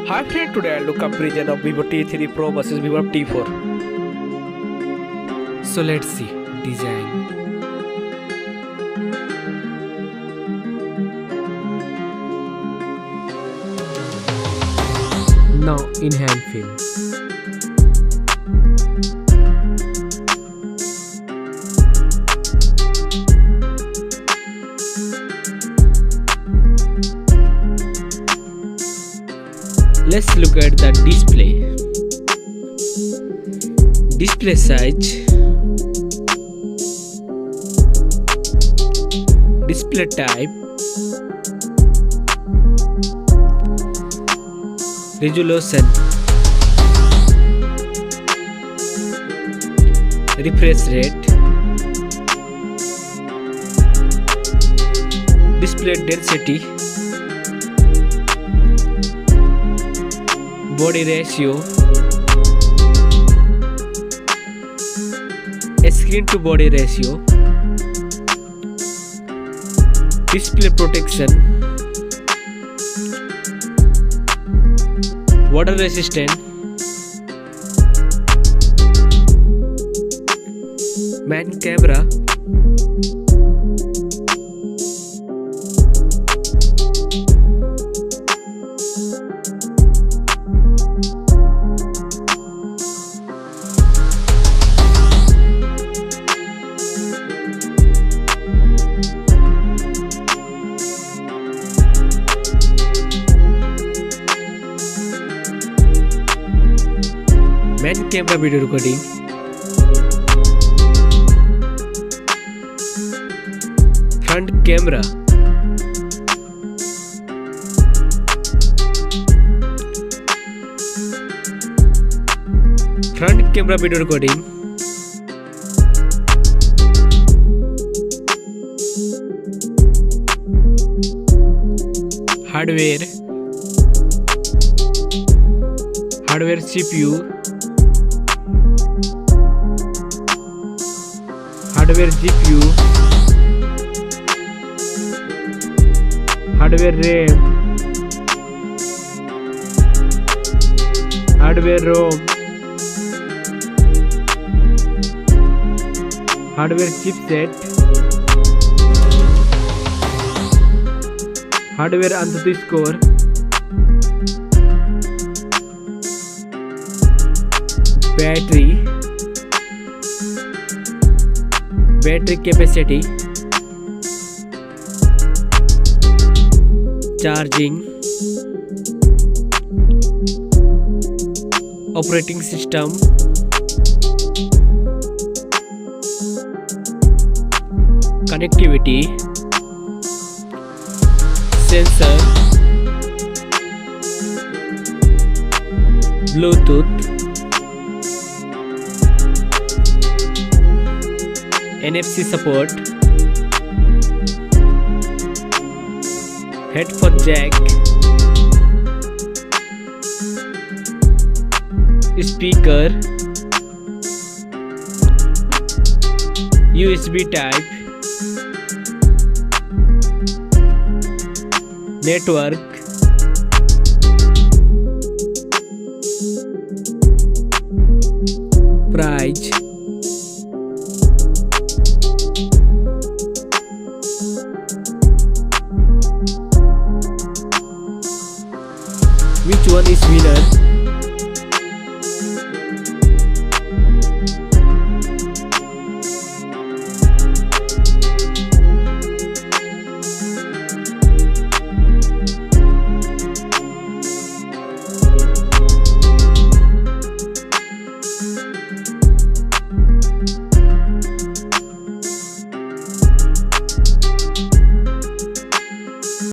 Hi friend, today I look up region of Vivo T3 Pro versus Vivo T4. So let's see design. Now in hand film. Let's look at the display. Display size, display type, resolution, refresh rate, display density, body ratio, screen to body ratio, display protection, water resistant, main camera, main camera video recording, front camera, front camera video recording, hardware CPU, hardware GPU, hardware RAM, hardware ROM, hardware chipset, hardware ANTUTU score, battery capacity, charging, operating system, connectivity, sensor, Bluetooth, NFC support, headphone jack, speaker, USB type, network, price, which one is winner?